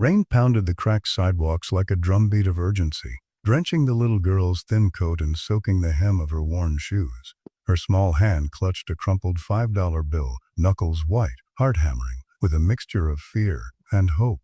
Rain pounded the cracked sidewalks like a drumbeat of urgency, drenching the little girl's thin coat and soaking the hem of her worn shoes. Her small hand clutched a crumpled $5 bill, knuckles white, heart hammering, with a mixture of fear and hope.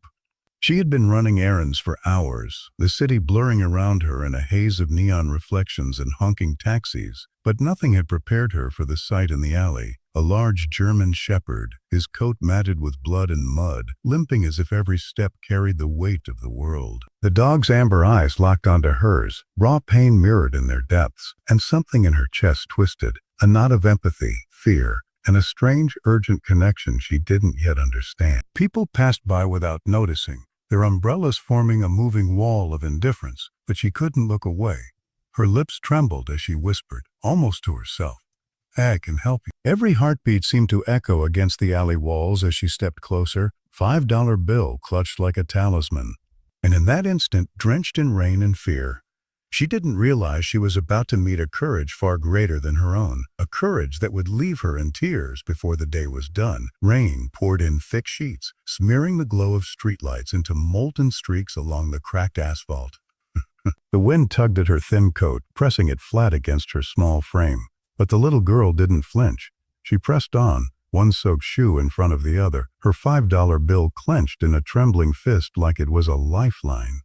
She had been running errands for hours, the city blurring around her in a haze of neon reflections and honking taxis, but nothing had prepared her for the sight in the alley. A large German shepherd, his coat matted with blood and mud, limping as if every step carried the weight of the world. The dog's amber eyes locked onto hers, raw pain mirrored in their depths, and something in her chest twisted, a knot of empathy, fear, and a strange, urgent connection she didn't yet understand. People passed by without noticing, their umbrellas forming a moving wall of indifference, but she couldn't look away. Her lips trembled as she whispered, almost to herself, "I can help you." Every heartbeat seemed to echo against the alley walls as she stepped closer, $5 bill clutched like a talisman. And in that instant, drenched in rain and fear, she didn't realize she was about to meet a courage far greater than her own, a courage that would leave her in tears before the day was done. Rain poured in thick sheets, smearing the glow of streetlights into molten streaks along the cracked asphalt. The wind tugged at her thin coat, pressing it flat against her small frame. But the little girl didn't flinch. She pressed on, one soaked shoe in front of the other, her $5 bill clenched in a trembling fist like it was a lifeline.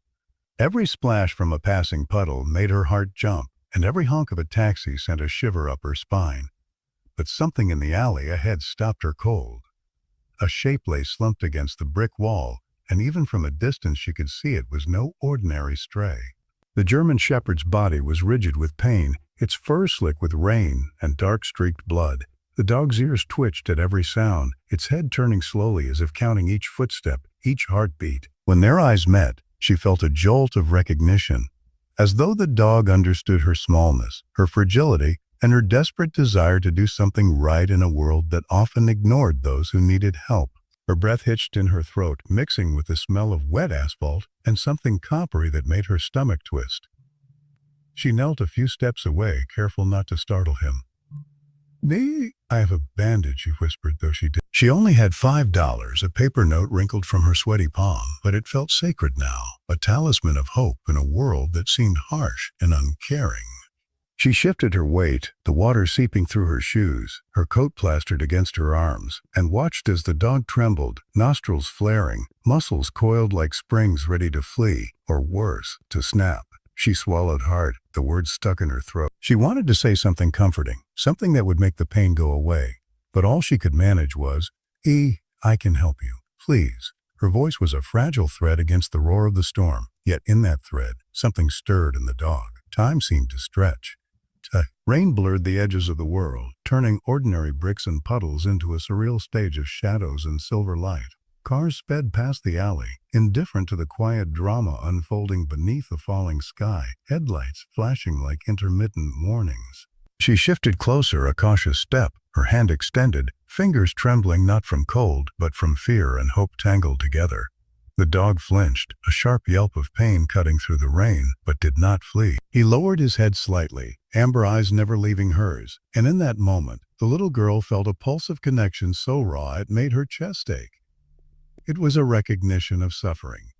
Every splash from a passing puddle made her heart jump, and every honk of a taxi sent a shiver up her spine. But something in the alley ahead stopped her cold. A shape lay slumped against the brick wall, and even from a distance she could see it was no ordinary stray. The German shepherd's body was rigid with pain, its fur slick with rain and dark-streaked blood. The dog's ears twitched at every sound, its head turning slowly as if counting each footstep, each heartbeat. When their eyes met, she felt a jolt of recognition, as though the dog understood her smallness, her fragility, and her desperate desire to do something right in a world that often ignored those who needed help. Her breath hitched in her throat, mixing with the smell of wet asphalt and something coppery that made her stomach twist. She knelt a few steps away, careful not to startle him. "Nee, I have a bandage," she whispered, though she did. She only had $5, a paper note wrinkled from her sweaty palm, but it felt sacred now, a talisman of hope in a world that seemed harsh and uncaring. She shifted her weight, the water seeping through her shoes, her coat plastered against her arms, and watched as the dog trembled, nostrils flaring, muscles coiled like springs ready to flee, or worse, to snap. She swallowed hard, the words stuck in her throat. She wanted to say something comforting, something that would make the pain go away, but all she could manage was, "I can help you, please." Her voice was a fragile thread against the roar of the storm, yet in that thread, something stirred in the dog. Time seemed to stretch. Rain blurred the edges of the world, turning ordinary bricks and puddles into a surreal stage of shadows and silver light. Cars sped past the alley, indifferent to the quiet drama unfolding beneath a falling sky, headlights flashing like intermittent warnings. She shifted closer, a cautious step, her hand extended, fingers trembling not from cold, but from fear and hope tangled together. The dog flinched, a sharp yelp of pain cutting through the rain, but did not flee. He lowered his head slightly, amber eyes never leaving hers, and in that moment, the little girl felt a pulse of connection so raw it made her chest ache. It was a recognition of suffering,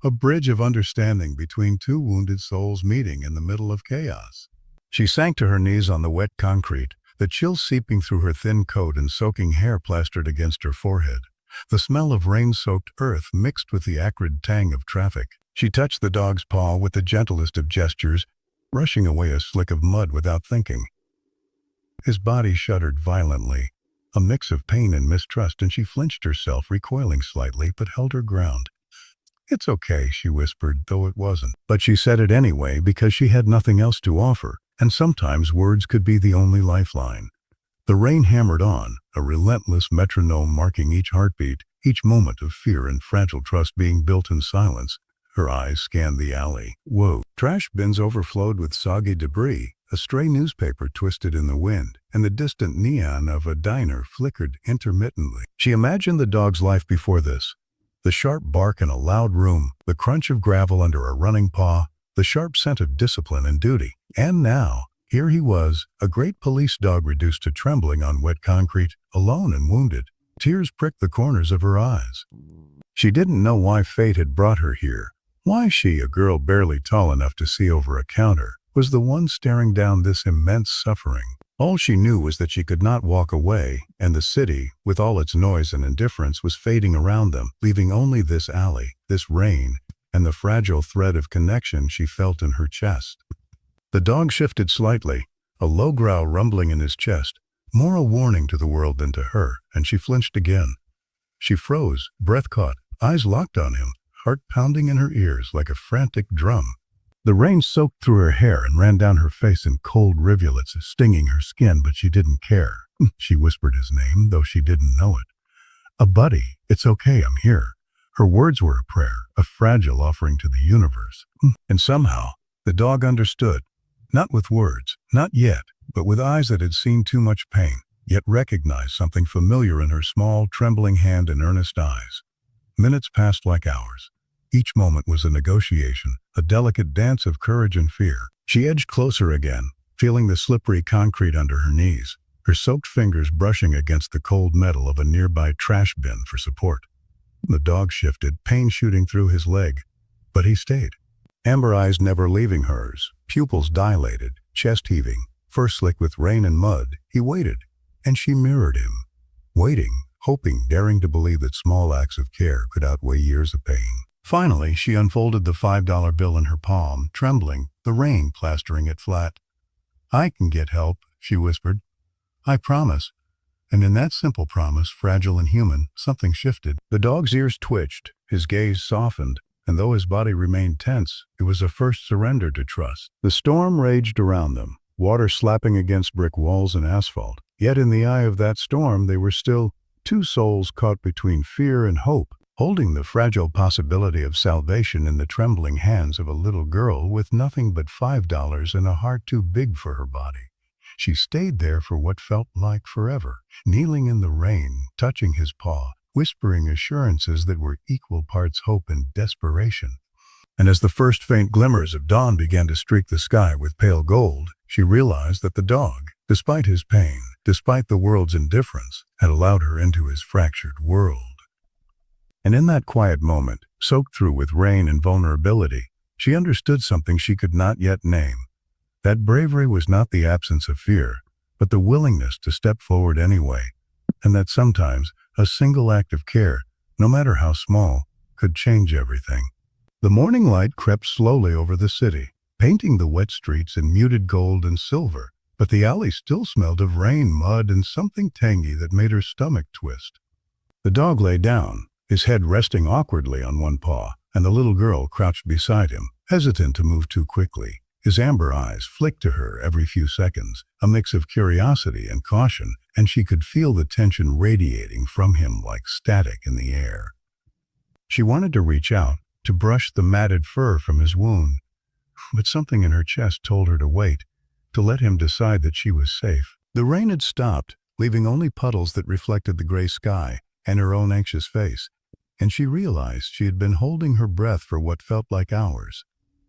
a bridge of understanding between two wounded souls meeting in the middle of chaos. She sank to her knees on the wet concrete, the chill seeping through her thin coat and soaking hair plastered against her forehead. The smell of rain-soaked earth mixed with the acrid tang of traffic. She touched the dog's paw with the gentlest of gestures, brushing away a slick of mud without thinking. His body shuddered violently, a mix of pain and mistrust, and she flinched herself, recoiling slightly, but held her ground. "It's okay," she whispered, though it wasn't. But she said it anyway because she had nothing else to offer, and sometimes words could be the only lifeline. The rain hammered on, a relentless metronome marking each heartbeat, each moment of fear and fragile trust being built in silence. Her eyes scanned the alley. Whoa! Trash bins overflowed with soggy debris, a stray newspaper twisted in the wind, and the distant neon of a diner flickered intermittently. She imagined the dog's life before this. The sharp bark in a loud room, the crunch of gravel under a running paw, the sharp scent of discipline and duty. And now, here he was, a great police dog reduced to trembling on wet concrete, alone and wounded. Tears pricked the corners of her eyes. She didn't know why fate had brought her here, why she, a girl barely tall enough to see over a counter, was the one staring down this immense suffering. All she knew was that she could not walk away, and the city, with all its noise and indifference, was fading around them, leaving only this alley, this rain, and the fragile thread of connection she felt in her chest. The dog shifted slightly, a low growl rumbling in his chest, more a warning to the world than to her, and she flinched again. She froze, breath caught, eyes locked on him, heart pounding in her ears like a frantic drum. The rain soaked through her hair and ran down her face in cold rivulets, stinging her skin, but she didn't care. She whispered his name, though she didn't know it. "A buddy, it's okay, I'm here." Her words were a prayer, a fragile offering to the universe. And somehow, the dog understood. Not with words, not yet, but with eyes that had seen too much pain, yet recognized something familiar in her small, trembling hand and earnest eyes. Minutes passed like hours. Each moment was a negotiation, a delicate dance of courage and fear. She edged closer again, feeling the slippery concrete under her knees, her soaked fingers brushing against the cold metal of a nearby trash bin for support. The dog shifted, pain shooting through his leg, but he stayed. Amber eyes never leaving hers, pupils dilated, chest heaving, fur slick with rain and mud. He waited, and she mirrored him. Waiting, hoping, daring to believe that small acts of care could outweigh years of pain. Finally, she unfolded the $5 bill in her palm, trembling, the rain plastering it flat. "I can get help," she whispered. "I promise." And in that simple promise, fragile and human, something shifted. The dog's ears twitched, his gaze softened, and though his body remained tense, it was a first surrender to trust. The storm raged around them, water slapping against brick walls and asphalt. Yet in the eye of that storm, they were still two souls caught between fear and hope, holding the fragile possibility of salvation in the trembling hands of a little girl with nothing but $5 and a heart too big for her body. She stayed there for what felt like forever, kneeling in the rain, touching his paw, whispering assurances that were equal parts hope and desperation. And as the first faint glimmers of dawn began to streak the sky with pale gold, she realized that the dog, despite his pain, despite the world's indifference, had allowed her into his fractured world. And in that quiet moment, soaked through with rain and vulnerability, she understood something she could not yet name. That bravery was not the absence of fear, but the willingness to step forward anyway, and that sometimes a single act of care, no matter how small, could change everything. The morning light crept slowly over the city, painting the wet streets in muted gold and silver, but the alley still smelled of rain, mud, and something tangy that made her stomach twist. The dog lay down, his head resting awkwardly on one paw, and the little girl crouched beside him, hesitant to move too quickly. His amber eyes flicked to her every few seconds, a mix of curiosity and caution, and she could feel the tension radiating from him like static in the air. She wanted to reach out, to brush the matted fur from his wound, but something in her chest told her to wait, to let him decide that she was safe. The rain had stopped, leaving only puddles that reflected the gray sky and her own anxious face, and she realized she had been holding her breath for what felt like hours.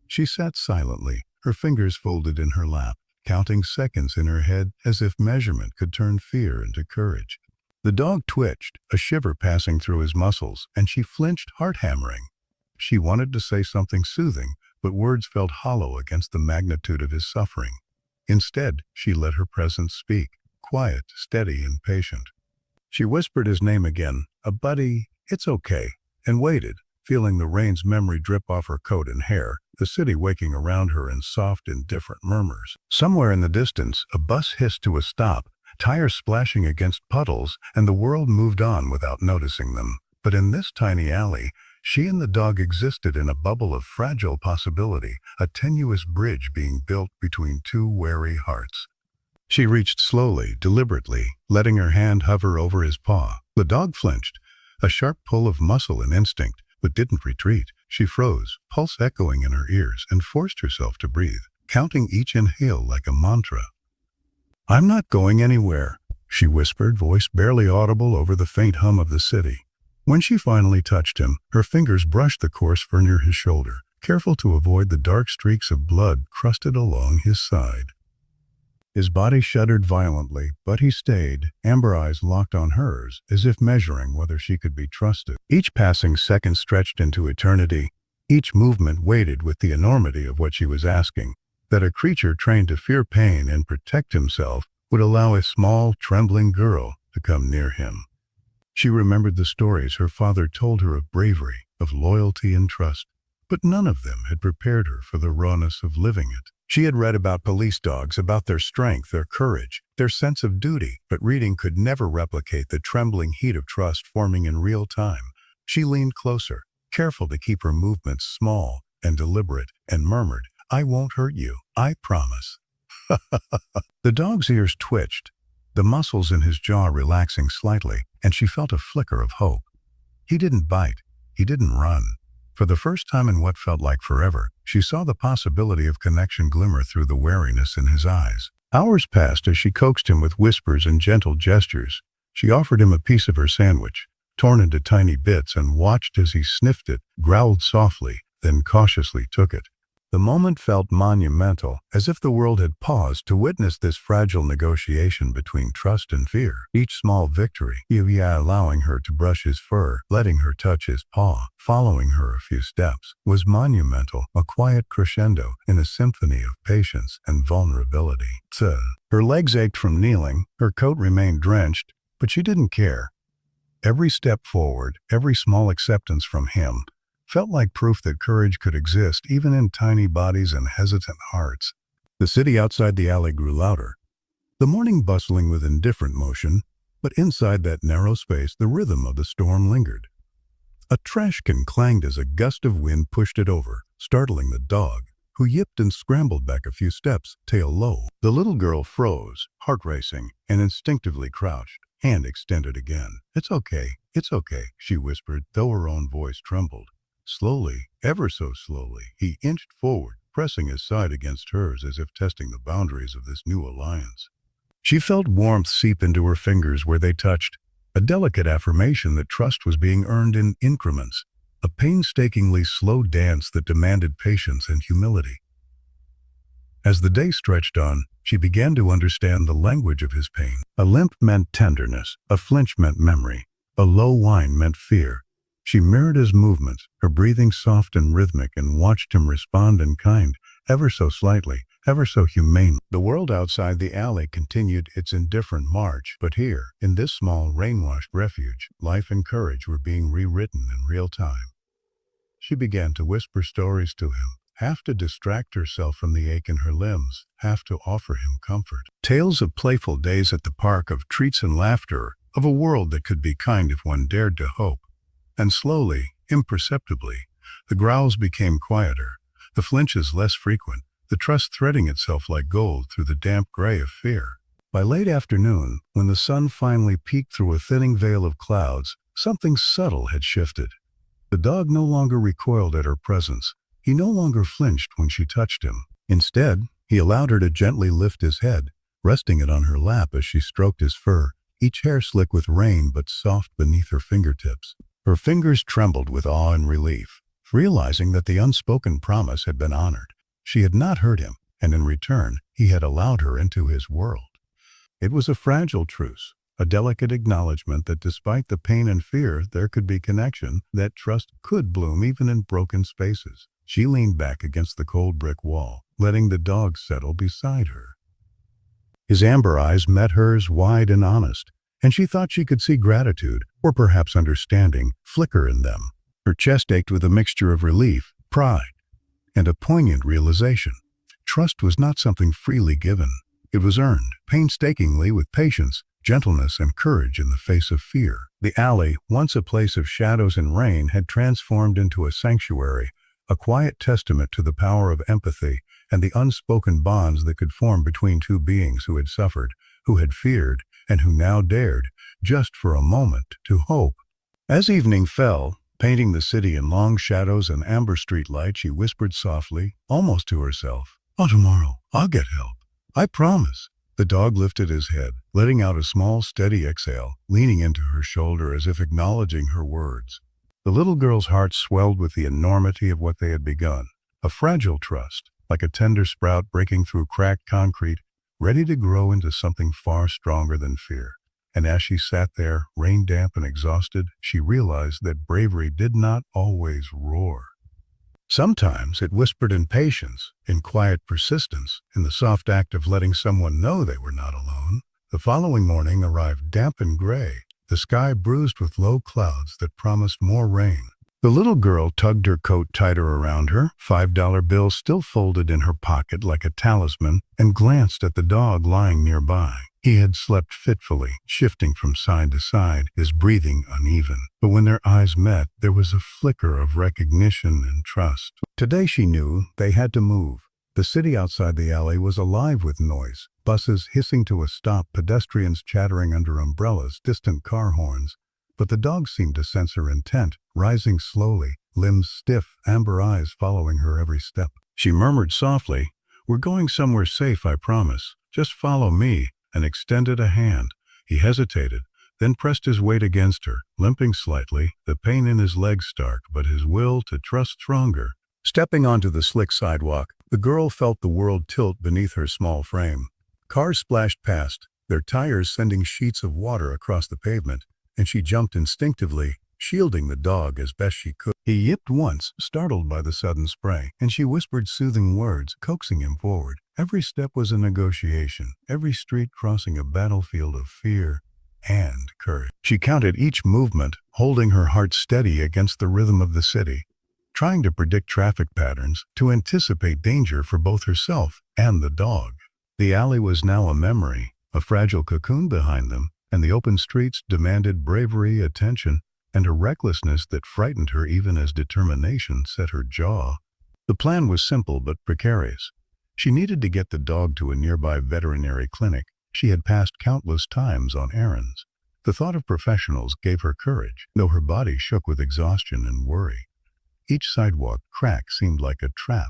She sat silently, her fingers folded in her lap, counting seconds in her head as if measurement could turn fear into courage. The dog twitched, a shiver passing through his muscles, and she flinched, heart-hammering. She wanted to say something soothing, but words felt hollow against the magnitude of his suffering. Instead, she let her presence speak, quiet, steady, and patient. She whispered his name again, "A buddy, it's okay," and waited, feeling the rain's memory drip off her coat and hair, the city waking around her in soft, indifferent murmurs. Somewhere in the distance, a bus hissed to a stop, tires splashing against puddles, and the world moved on without noticing them. But in this tiny alley, she and the dog existed in a bubble of fragile possibility, a tenuous bridge being built between two wary hearts. She reached slowly, deliberately, letting her hand hover over his paw. The dog flinched, a sharp pull of muscle and instinct, but didn't retreat. She froze, pulse echoing in her ears, and forced herself to breathe, counting each inhale like a mantra. "I'm not going anywhere," she whispered, voice barely audible over the faint hum of the city. When she finally touched him, her fingers brushed the coarse fur near his shoulder, careful to avoid the dark streaks of blood crusted along his side. His body shuddered violently, but he stayed, amber eyes locked on hers, as if measuring whether she could be trusted. Each passing second stretched into eternity. Each movement weighted with the enormity of what she was asking, that a creature trained to fear pain and protect himself would allow a small, trembling girl to come near him. She remembered the stories her father told her of bravery, of loyalty and trust, but none of them had prepared her for the rawness of living it. She had read about police dogs, about their strength, their courage, their sense of duty, but reading could never replicate the trembling heat of trust forming in real time. She leaned closer, careful to keep her movements small and deliberate, and murmured, "I won't hurt you, I promise." The dog's ears twitched, the muscles in his jaw relaxing slightly, and she felt a flicker of hope. He didn't bite. He didn't run. For the first time in what felt like forever, she saw the possibility of connection glimmer through the wariness in his eyes. Hours passed as she coaxed him with whispers and gentle gestures. She offered him a piece of her sandwich, torn into tiny bits, and watched as he sniffed it, growled softly, then cautiously took it. The moment felt monumental, as if the world had paused to witness this fragile negotiation between trust and fear. Each small victory, allowing her to brush his fur, letting her touch his paw, following her a few steps, was monumental, a quiet crescendo in a symphony of patience and vulnerability. Her legs ached from kneeling, her coat remained drenched, but she didn't care. Every step forward, every small acceptance from him, felt like proof that courage could exist even in tiny bodies and hesitant hearts. The city outside the alley grew louder, the morning bustling with indifferent motion, but inside that narrow space the rhythm of the storm lingered. A trash can clanged as a gust of wind pushed it over, startling the dog, who yipped and scrambled back a few steps, tail low. The little girl froze, heart racing, and instinctively crouched, hand extended again. It's okay, she whispered, though her own voice trembled. Slowly, ever so slowly, he inched forward, pressing his side against hers as if testing the boundaries of this new alliance. She felt warmth seep into her fingers where they touched, a delicate affirmation that trust was being earned in increments, a painstakingly slow dance that demanded patience and humility. As the day stretched on, she began to understand the language of his pain. A limp meant tenderness, a flinch meant memory, a low whine meant fear. She mirrored his movements, her breathing soft and rhythmic, and watched him respond in kind, ever so slightly, ever so humane. The world outside the alley continued its indifferent march, but here, in this small, rain-washed refuge, life and courage were being rewritten in real time. She began to whisper stories to him, half to distract herself from the ache in her limbs, half to offer him comfort. Tales of playful days at the park, of treats and laughter, of a world that could be kind if one dared to hope. And slowly, imperceptibly, the growls became quieter, the flinches less frequent, the trust threading itself like gold through the damp gray of fear. By late afternoon, when the sun finally peeked through a thinning veil of clouds, something subtle had shifted. The dog no longer recoiled at her presence. He no longer flinched when she touched him. Instead, he allowed her to gently lift his head, resting it on her lap as she stroked his fur, each hair slick with rain but soft beneath her fingertips. Her fingers trembled with awe and relief, realizing that the unspoken promise had been honored. She had not hurt him, and in return, he had allowed her into his world. It was a fragile truce, a delicate acknowledgement that despite the pain and fear, there could be connection, that trust could bloom even in broken spaces. She leaned back against the cold brick wall, letting the dog settle beside her. His amber eyes met hers, wide and honest, and she thought she could see gratitude, or perhaps understanding, flicker in them. Her chest ached with a mixture of relief, pride, and a poignant realization. Trust was not something freely given. It was earned, painstakingly, with patience, gentleness, and courage in the face of fear. The alley, once a place of shadows and rain, had transformed into a sanctuary, a quiet testament to the power of empathy and the unspoken bonds that could form between two beings who had suffered, who had feared, and who now dared, just for a moment, to hope. As evening fell, painting the city in long shadows and amber street light, she whispered softly, almost to herself, "Oh, tomorrow, I'll get help. I promise." The dog lifted his head, letting out a small, steady exhale, leaning into her shoulder as if acknowledging her words. The little girl's heart swelled with the enormity of what they had begun, a fragile trust, like a tender sprout breaking through cracked concrete, ready to grow into something far stronger than fear. And as she sat there, rain-damp and exhausted, she realized that bravery did not always roar. Sometimes it whispered in patience, in quiet persistence, in the soft act of letting someone know they were not alone. The following morning arrived damp and gray, the sky bruised with low clouds that promised more rain. The little girl tugged her coat tighter around her, $5 bill still folded in her pocket like a talisman, and glanced at the dog lying nearby. He had slept fitfully, shifting from side to side, his breathing uneven. But when their eyes met, there was a flicker of recognition and trust. Today she knew they had to move. The city outside the alley was alive with noise. Buses hissing to a stop, pedestrians chattering under umbrellas, distant car horns. But the dog seemed to sense her intent, rising slowly, limbs stiff, amber eyes following her every step. She murmured softly, "We're going somewhere safe, I promise. Just follow me," and extended a hand. He hesitated, then pressed his weight against her, limping slightly, the pain in his legs stark, but his will to trust stronger. Stepping onto the slick sidewalk, the girl felt the world tilt beneath her small frame. Cars splashed past, their tires sending sheets of water across the pavement, and she jumped instinctively, shielding the dog as best she could. He yipped once, startled by the sudden spray, and she whispered soothing words, coaxing him forward. Every step was a negotiation, every street crossing a battlefield of fear and courage. She counted each movement, holding her heart steady against the rhythm of the city, trying to predict traffic patterns, to anticipate danger for both herself and the dog. The alley was now a memory, a fragile cocoon behind them, and the open streets demanded bravery, attention, and a recklessness that frightened her even as determination set her jaw. The plan was simple but precarious. She needed to get the dog to a nearby veterinary clinic. She had passed countless times on errands. The thought of professionals gave her courage, though her body shook with exhaustion and worry. Each sidewalk crack seemed like a trap,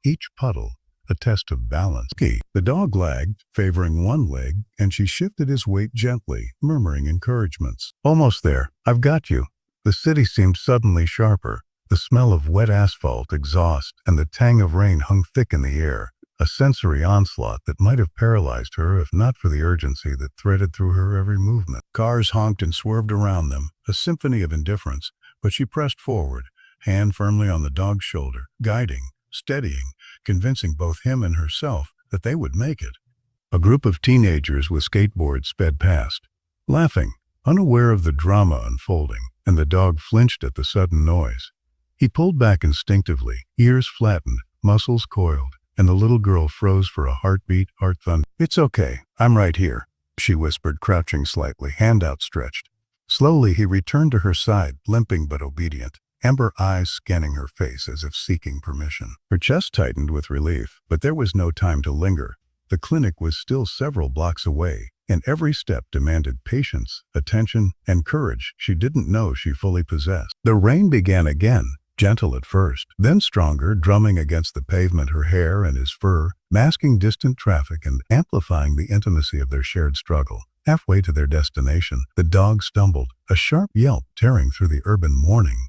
each puddle a test of balance. The dog lagged, favoring one leg, and she shifted his weight gently, murmuring encouragements. "Almost there. I've got you." The city seemed suddenly sharper. The smell of wet asphalt, exhaust, and the tang of rain hung thick in the air, a sensory onslaught that might have paralyzed her if not for the urgency that threaded through her every movement. Cars honked and swerved around them, a symphony of indifference, but she pressed forward, hand firmly on the dog's shoulder, guiding, steadying, convincing both him and herself that they would make it. A group of teenagers with skateboards sped past, laughing, unaware of the drama unfolding, and the dog flinched at the sudden noise. He pulled back instinctively, ears flattened, muscles coiled, and the little girl froze for a heartbeat, heart thunder. "It's okay, I'm right here," she whispered, crouching slightly, hand outstretched. Slowly he returned to her side, limping but obedient, amber eyes scanning her face as if seeking permission. Her chest tightened with relief, but there was no time to linger. The clinic was still several blocks away, and every step demanded patience, attention, and courage she didn't know she fully possessed. The rain began again, gentle at first, then stronger, drumming against the pavement, her hair and his fur, masking distant traffic and amplifying the intimacy of their shared struggle. Halfway to their destination, the dog stumbled, a sharp yelp tearing through the urban morning.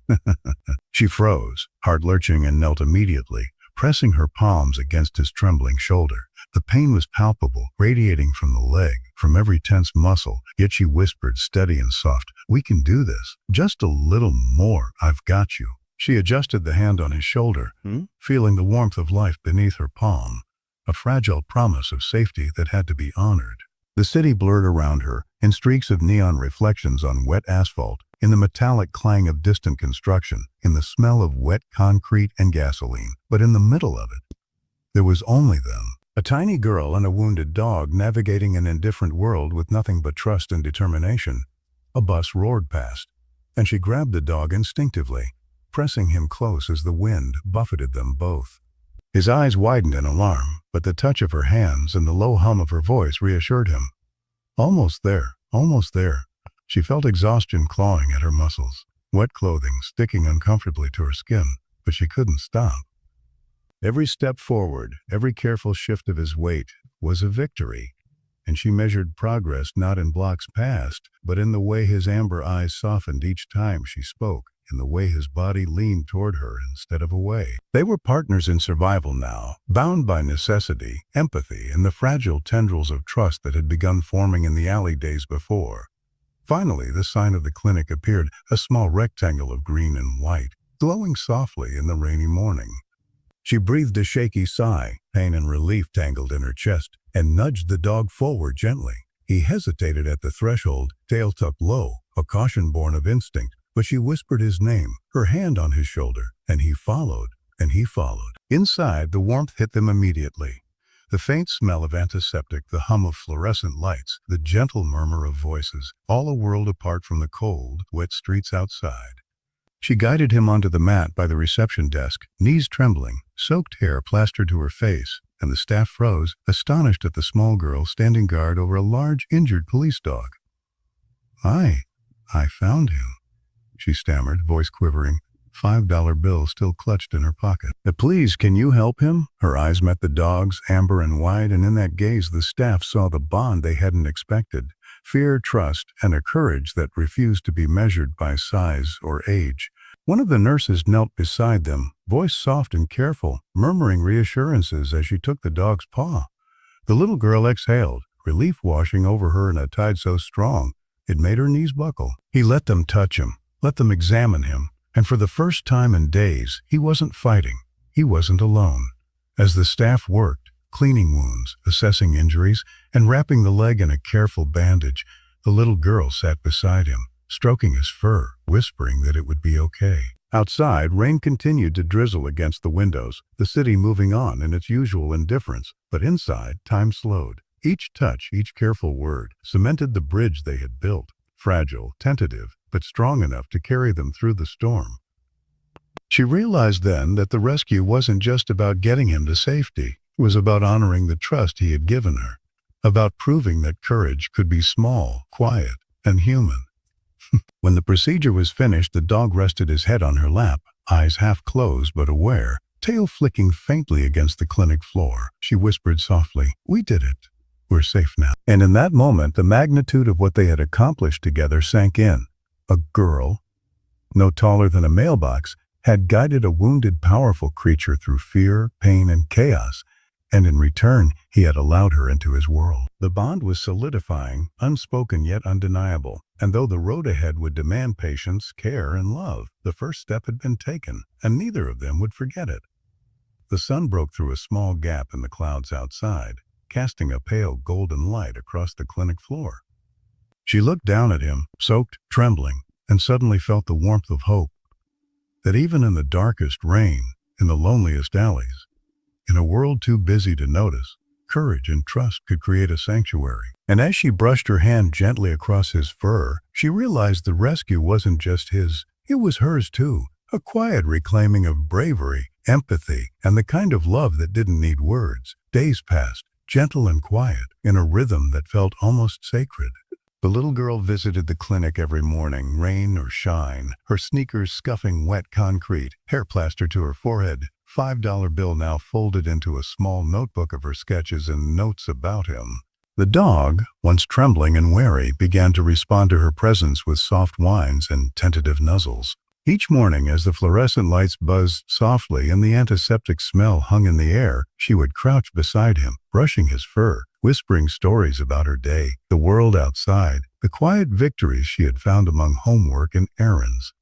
She froze, heart lurching, and knelt immediately, pressing her palms against his trembling shoulder. The pain was palpable, radiating from the leg, from every tense muscle, yet she whispered, steady and soft, "We can do this. Just a little more. I've got you." She adjusted the hand on his shoulder, feeling the warmth of life beneath her palm, a fragile promise of safety that had to be honored. The city blurred around her, in streaks of neon reflections on wet asphalt, in the metallic clang of distant construction, in the smell of wet concrete and gasoline. But in the middle of it, there was only them. A tiny girl and a wounded dog navigating an indifferent world with nothing but trust and determination. A bus roared past, and she grabbed the dog instinctively, pressing him close as the wind buffeted them both. His eyes widened in alarm, but the touch of her hands and the low hum of her voice reassured him. Almost there, almost there. She felt exhaustion clawing at her muscles, wet clothing sticking uncomfortably to her skin, but she couldn't stop. Every step forward, every careful shift of his weight was a victory, and she measured progress not in blocks passed, but in the way his amber eyes softened each time she spoke. in the way his body leaned toward her instead of away. They were partners in survival now, bound by necessity, empathy, and the fragile tendrils of trust that had begun forming in the alley days before. Finally, the sign of the clinic appeared, a small rectangle of green and white, glowing softly in the rainy morning. She breathed a shaky sigh, pain and relief tangled in her chest, and nudged the dog forward gently. He hesitated at the threshold, tail tucked low, a caution born of instinct, but she whispered his name, her hand on his shoulder, and he followed, and he followed. Inside, the warmth hit them immediately. The faint smell of antiseptic, the hum of fluorescent lights, the gentle murmur of voices, all a world apart from the cold, wet streets outside. She guided him onto the mat by the reception desk, knees trembling, soaked hair plastered to her face, and the staff froze, astonished at the small girl standing guard over a large, injured police dog. I found him," she stammered, voice quivering, $5 bill still clutched in her pocket. "Please, can you help him?" Her eyes met the dog's, amber and wide, and in that gaze the staff saw the bond they hadn't expected. Fear, trust, and a courage that refused to be measured by size or age. One of the nurses knelt beside them, voice soft and careful, murmuring reassurances as she took the dog's paw. The little girl exhaled, relief washing over her in a tide so strong it made her knees buckle. He let them touch him, let them examine him, and for the first time in days, he wasn't fighting. He wasn't alone. As the staff worked, cleaning wounds, assessing injuries, and wrapping the leg in a careful bandage, the little girl sat beside him, stroking his fur, whispering that it would be okay. Outside, rain continued to drizzle against the windows, the city moving on in its usual indifference, but inside, time slowed. Each touch, each careful word, cemented the bridge they had built, fragile, tentative, but strong enough to carry them through the storm. She realized then that the rescue wasn't just about getting him to safety. It was about honoring the trust he had given her, about proving that courage could be small, quiet, and human. When the procedure was finished, the dog rested his head on her lap, eyes half closed but aware, tail flicking faintly against the clinic floor. She whispered softly, "We did it. We're safe now." And in that moment, the magnitude of what they had accomplished together sank in. A girl, no taller than a mailbox, had guided a wounded, powerful creature through fear, pain, and chaos, and in return, he had allowed her into his world. The bond was solidifying, unspoken yet undeniable, and though the road ahead would demand patience, care, and love, the first step had been taken, and neither of them would forget it. The sun broke through a small gap in the clouds outside, casting a pale golden light across the clinic floor. She looked down at him, soaked, trembling, and suddenly felt the warmth of hope. That even in the darkest rain, in the loneliest alleys, in a world too busy to notice, courage and trust could create a sanctuary. And as she brushed her hand gently across his fur, she realized the rescue wasn't just his, it was hers too. A quiet reclaiming of bravery, empathy, and the kind of love that didn't need words. Days passed, gentle and quiet, in a rhythm that felt almost sacred. The little girl visited the clinic every morning, rain or shine, her sneakers scuffing wet concrete, hair plastered to her forehead, $5 bill now folded into a small notebook of her sketches and notes about him. The dog, once trembling and wary, began to respond to her presence with soft whines and tentative nuzzles. Each morning, as the fluorescent lights buzzed softly and the antiseptic smell hung in the air, she would crouch beside him, brushing his fur, whispering stories about her day, the world outside, the quiet victories she had found among homework and errands.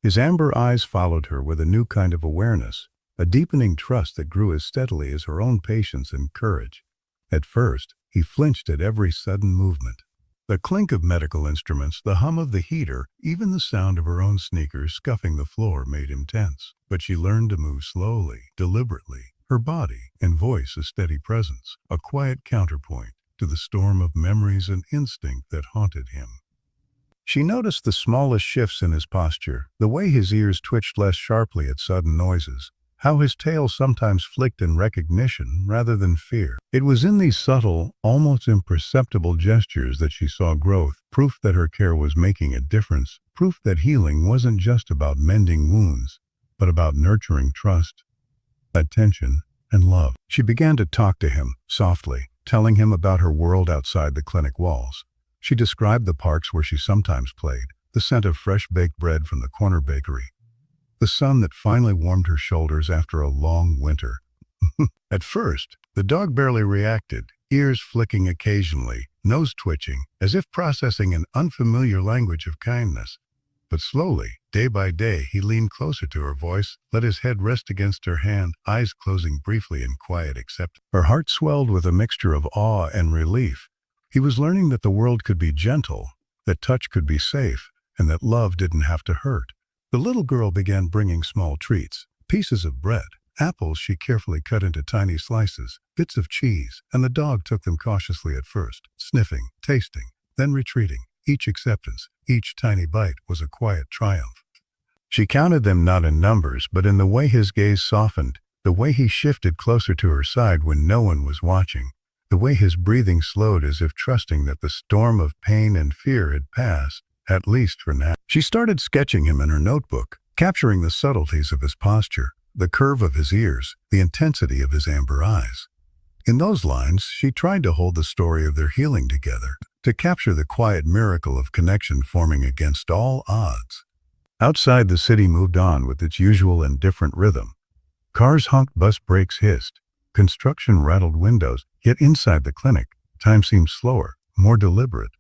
His amber eyes followed her with a new kind of awareness, a deepening trust that grew as steadily as her own patience and courage. At first, he flinched at every sudden movement. The clink of medical instruments, the hum of the heater, even the sound of her own sneakers scuffing the floor made him tense. But she learned to move slowly, deliberately, her body and voice a steady presence, a quiet counterpoint to the storm of memories and instinct that haunted him. She noticed the smallest shifts in his posture, the way his ears twitched less sharply at sudden noises, how his tail sometimes flicked in recognition rather than fear. It was in these subtle, almost imperceptible gestures that she saw growth, proof that her care was making a difference, proof that healing wasn't just about mending wounds, but about nurturing trust, attention, and love. She began to talk to him, softly, telling him about her world outside the clinic walls. She described the parks where she sometimes played, the scent of fresh baked bread from the corner bakery, the sun that finally warmed her shoulders after a long winter. At first, the dog barely reacted, ears flicking occasionally, nose twitching, as if processing an unfamiliar language of kindness. But slowly, day by day, he leaned closer to her voice, let his head rest against her hand, eyes closing briefly in quiet acceptance. Her heart swelled with a mixture of awe and relief. He was learning that the world could be gentle, that touch could be safe, and that love didn't have to hurt. The little girl began bringing small treats, pieces of bread, apples she carefully cut into tiny slices, bits of cheese, and the dog took them cautiously at first, sniffing, tasting, then retreating. Each acceptance, each tiny bite was a quiet triumph. She counted them not in numbers, but in the way his gaze softened, the way he shifted closer to her side when no one was watching, the way his breathing slowed as if trusting that the storm of pain and fear had passed, at least for now. She started sketching him in her notebook, capturing the subtleties of his posture, the curve of his ears, the intensity of his amber eyes. In those lines, she tried to hold the story of their healing together, to capture the quiet miracle of connection forming against all odds. Outside, the city moved on with its usual indifferent rhythm. Cars honked, bus brakes hissed, construction rattled windows, yet inside the clinic, time seemed slower, more deliberate.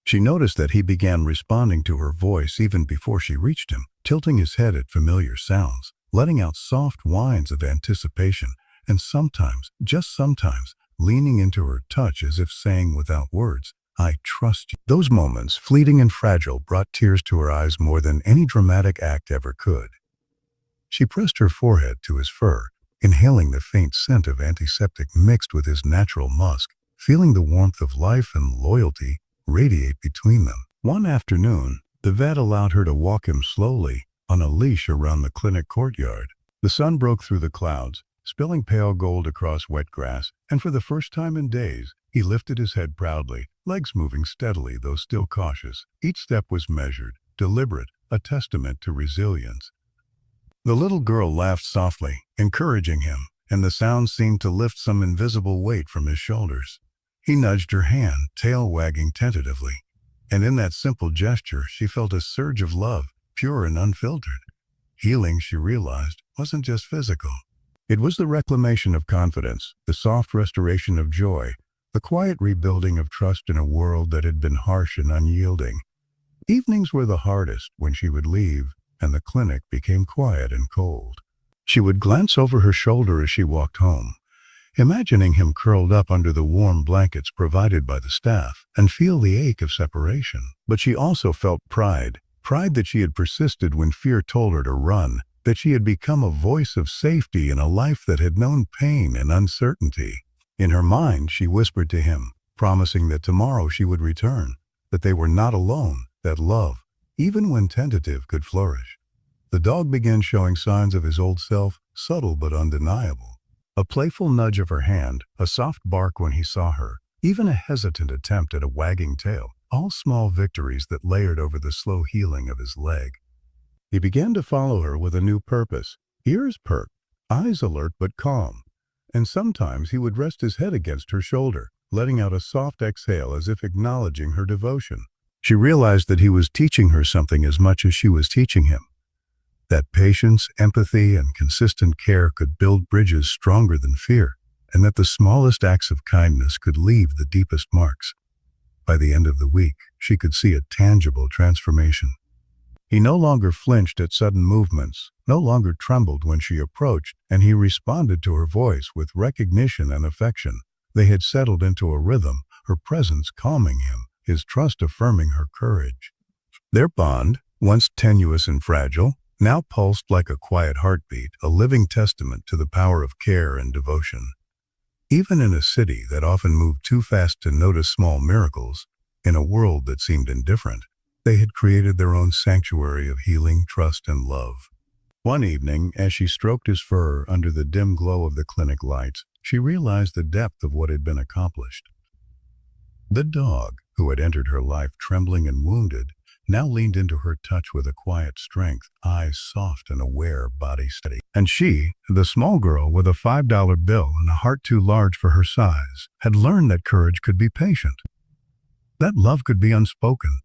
She noticed that he began responding to her voice even before she reached him, tilting his head at familiar sounds, letting out soft whines of anticipation, and sometimes, just sometimes, leaning into her touch as if saying without words, "I trust you." Those moments, fleeting and fragile, brought tears to her eyes more than any dramatic act ever could. She pressed her forehead to his fur, inhaling the faint scent of antiseptic mixed with his natural musk, feeling the warmth of life and loyalty radiate between them. One afternoon, the vet allowed her to walk him slowly, on a leash around the clinic courtyard. The sun broke through the clouds, spilling pale gold across wet grass, and for the first time in days, he lifted his head proudly, legs moving steadily though still cautious. Each step was measured, deliberate, a testament to resilience. The little girl laughed softly, encouraging him, and the sound seemed to lift some invisible weight from his shoulders. He nudged her hand, tail wagging tentatively, and in that simple gesture she felt a surge of love, pure and unfiltered. Healing, she realized, wasn't just physical. It was the reclamation of confidence, the soft restoration of joy, the quiet rebuilding of trust in a world that had been harsh and unyielding. Evenings were the hardest when she would leave, and the clinic became quiet and cold. She would glance over her shoulder as she walked home, imagining him curled up under the warm blankets provided by the staff, and feel the ache of separation. But she also felt pride that she had persisted when fear told her to run, that she had become a voice of safety in a life that had known pain and uncertainty. In her mind, she whispered to him, promising that tomorrow she would return, that they were not alone, that love, even when tentative, could flourish. The dog began showing signs of his old self, subtle but undeniable. A playful nudge of her hand, a soft bark when he saw her, even a hesitant attempt at a wagging tail, all small victories that layered over the slow healing of his leg. He began to follow her with a new purpose, ears perked, eyes alert but calm, and sometimes he would rest his head against her shoulder, letting out a soft exhale as if acknowledging her devotion. She realized that he was teaching her something as much as she was teaching him, that patience, empathy, and consistent care could build bridges stronger than fear, and that the smallest acts of kindness could leave the deepest marks. By the end of the week, she could see a tangible transformation. He no longer flinched at sudden movements, no longer trembled when she approached, and he responded to her voice with recognition and affection. They had settled into a rhythm, her presence calming him, his trust affirming her courage. Their bond, once tenuous and fragile, now pulsed like a quiet heartbeat, a living testament to the power of care and devotion. Even in a city that often moved too fast to notice small miracles, in a world that seemed indifferent, they had created their own sanctuary of healing, trust, and love. One evening, as she stroked his fur under the dim glow of the clinic lights, she realized the depth of what had been accomplished. The dog, who had entered her life trembling and wounded, now leaned into her touch with a quiet strength, eyes soft and aware, body steady. And she, the small girl with a $5 bill and a heart too large for her size, had learned that courage could be patient, that love could be unspoken,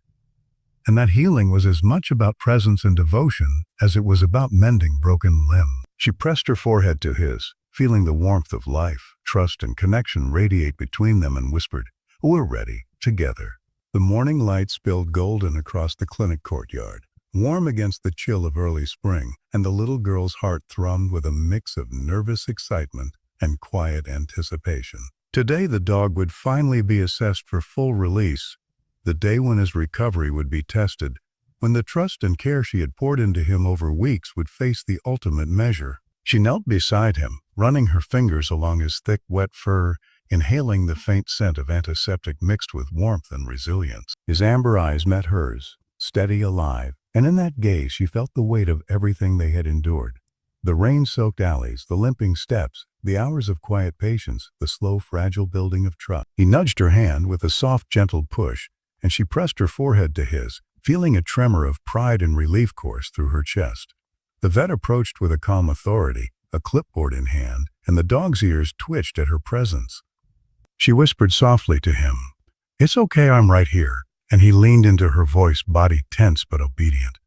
and that healing was as much about presence and devotion as it was about mending broken limb. She pressed her forehead to his, feeling the warmth of life, trust, and connection radiate between them, and whispered, "We're ready, together." The morning light spilled golden across the clinic courtyard, warm against the chill of early spring, and the little girl's heart thrummed with a mix of nervous excitement and quiet anticipation. Today the dog would finally be assessed for full release, the day when his recovery would be tested, when the trust and care she had poured into him over weeks would face the ultimate measure. She knelt beside him, running her fingers along his thick, wet fur, inhaling the faint scent of antiseptic mixed with warmth and resilience. His amber eyes met hers, steady, alive, and in that gaze she felt the weight of everything they had endured. The rain-soaked alleys, the limping steps, the hours of quiet patience, the slow, fragile building of trust. He nudged her hand with a soft, gentle push, and she pressed her forehead to his, feeling a tremor of pride and relief course through her chest. The vet approached with a calm authority, a clipboard in hand, and the dog's ears twitched at her presence. She whispered softly to him, "It's okay, I'm right here," and he leaned into her voice, body tense but obedient.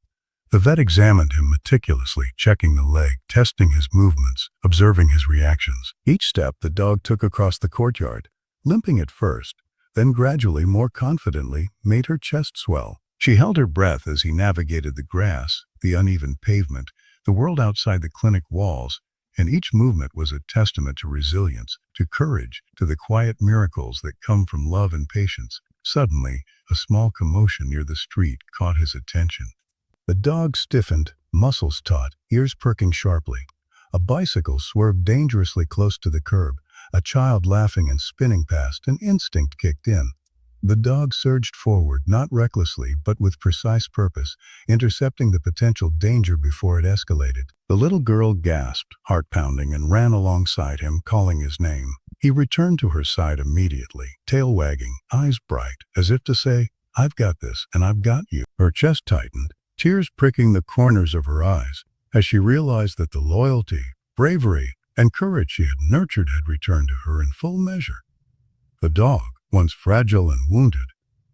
The vet examined him meticulously, checking the leg, testing his movements, observing his reactions. Each step the dog took across the courtyard, limping at first, then gradually, more confidently, made her chest swell. She held her breath as he navigated the grass, the uneven pavement, the world outside the clinic walls, and each movement was a testament to resilience, to courage, to the quiet miracles that come from love and patience. Suddenly, a small commotion near the street caught his attention. The dog stiffened, muscles taut, ears perking sharply. A bicycle swerved dangerously close to the curb, a child laughing and spinning past, and instinct kicked in. The dog surged forward, not recklessly, but with precise purpose, intercepting the potential danger before it escalated. The little girl gasped, heart pounding, and ran alongside him, calling his name. He returned to her side immediately, tail wagging, eyes bright, as if to say, "I've got this, and I've got you." Her chest tightened, tears pricking the corners of her eyes, as she realized that the loyalty, bravery, and courage she had nurtured had returned to her in full measure. The dog, once fragile and wounded,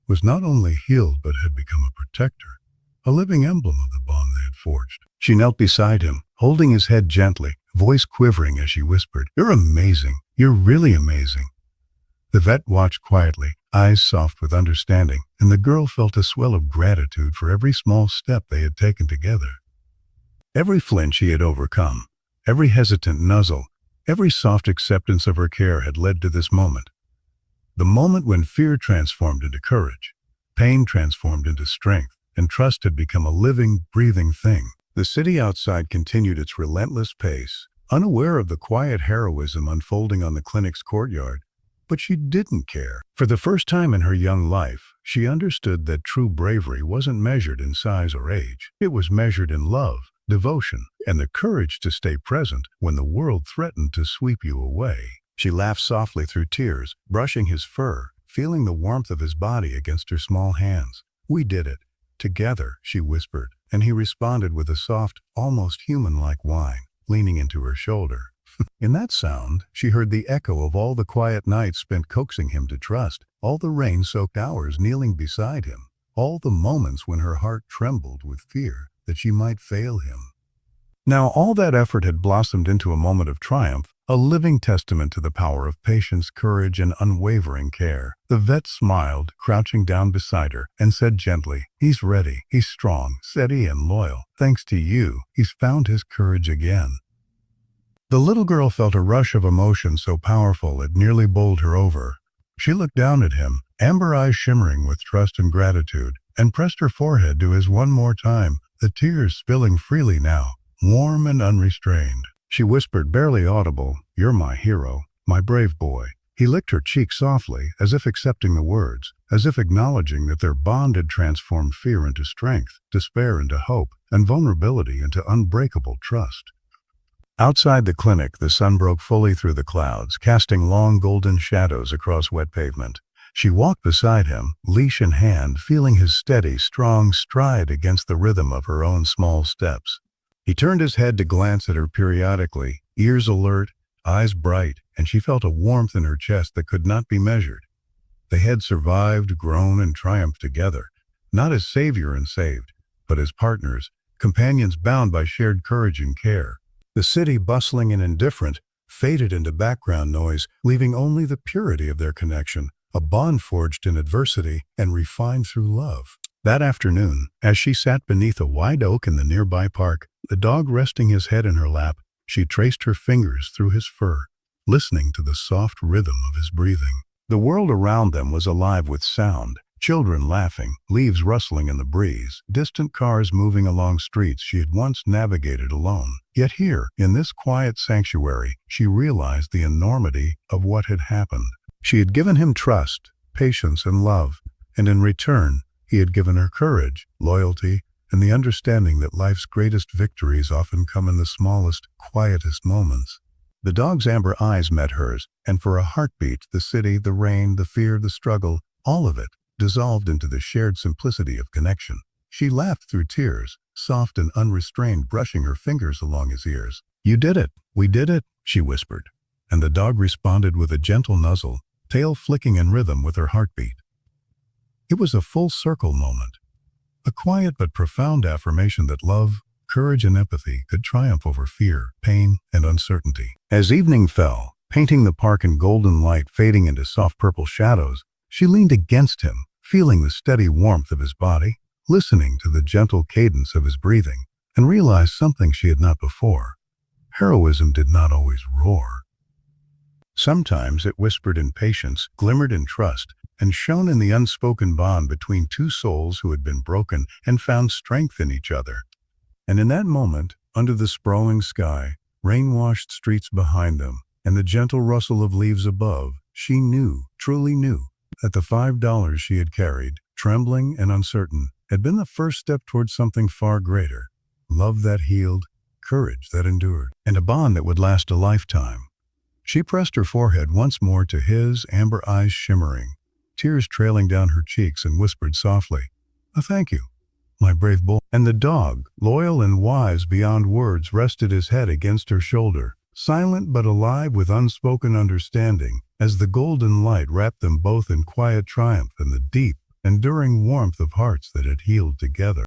was not only healed but had become a protector, a living emblem of the bond they had forged. She knelt beside him, holding his head gently, voice quivering as she whispered, "You're amazing. You're really amazing." The vet watched quietly, eyes soft with understanding, and the girl felt a swell of gratitude for every small step they had taken together. Every flinch he had overcome, every hesitant nuzzle, every soft acceptance of her care had led to this moment. The moment when fear transformed into courage, pain transformed into strength, and trust had become a living, breathing thing. The city outside continued its relentless pace, unaware of the quiet heroism unfolding on the clinic's courtyard. But she didn't care. For the first time in her young life, she understood that true bravery wasn't measured in size or age. It was measured in love, devotion, and the courage to stay present when the world threatened to sweep you away. She laughed softly through tears, brushing his fur, feeling the warmth of his body against her small hands. "We did it. Together," she whispered, and he responded with a soft, almost human-like whine, leaning into her shoulder. In that sound, she heard the echo of all the quiet nights spent coaxing him to trust, all the rain-soaked hours kneeling beside him, all the moments when her heart trembled with fear that she might fail him. Now all that effort had blossomed into a moment of triumph, a living testament to the power of patience, courage, and unwavering care. The vet smiled, crouching down beside her, and said gently, "He's ready. He's strong, steady, and loyal. Thanks to you, he's found his courage again." The little girl felt a rush of emotion so powerful it nearly bowled her over. She looked down at him, amber eyes shimmering with trust and gratitude, and pressed her forehead to his one more time, the tears spilling freely now, warm and unrestrained. She whispered, barely audible, "You're my hero, my brave boy." He licked her cheek softly, as if accepting the words, as if acknowledging that their bond had transformed fear into strength, despair into hope, and vulnerability into unbreakable trust. Outside the clinic, the sun broke fully through the clouds, casting long golden shadows across wet pavement. She walked beside him, leash in hand, feeling his steady, strong stride against the rhythm of her own small steps. He turned his head to glance at her periodically, ears alert, eyes bright, and she felt a warmth in her chest that could not be measured. They had survived, grown, and triumphed together, not as savior and saved, but as partners, companions bound by shared courage and care. The city, bustling and indifferent, faded into background noise, leaving only the purity of their connection, a bond forged in adversity and refined through love. That afternoon, as she sat beneath a wide oak in the nearby park, the dog resting his head in her lap, she traced her fingers through his fur, listening to the soft rhythm of his breathing. The world around them was alive with sound. Children laughing, leaves rustling in the breeze, distant cars moving along streets she had once navigated alone. Yet here, in this quiet sanctuary, she realized the enormity of what had happened. She had given him trust, patience, and love, and in return, he had given her courage, loyalty, and the understanding that life's greatest victories often come in the smallest, quietest moments. The dog's amber eyes met hers, and for a heartbeat, the city, the rain, the fear, the struggle, all of it, dissolved into the shared simplicity of connection. She laughed through tears, soft and unrestrained, brushing her fingers along his ears. "You did it! We did it!" she whispered, and the dog responded with a gentle nuzzle, tail flicking in rhythm with her heartbeat. It was a full circle moment, a quiet but profound affirmation that love, courage, and empathy could triumph over fear, pain, and uncertainty. As evening fell, painting the park in golden light fading into soft purple shadows, she leaned against him, feeling the steady warmth of his body, listening to the gentle cadence of his breathing, and realized something she had not before. Heroism did not always roar. Sometimes it whispered in patience, glimmered in trust, and shone in the unspoken bond between two souls who had been broken and found strength in each other. And in that moment, under the sprawling sky, rain-washed streets behind them, and the gentle rustle of leaves above, she knew, truly knew, that the $5 she had carried, trembling and uncertain, had been the first step towards something far greater. Love that healed, courage that endured, and a bond that would last a lifetime. She pressed her forehead once more to his, amber eyes shimmering, tears trailing down her cheeks, and whispered softly, "A thank you, my brave bull." And the dog, loyal and wise beyond words, rested his head against her shoulder, silent but alive with unspoken understanding, as the golden light wrapped them both in quiet triumph and the deep, enduring warmth of hearts that had healed together.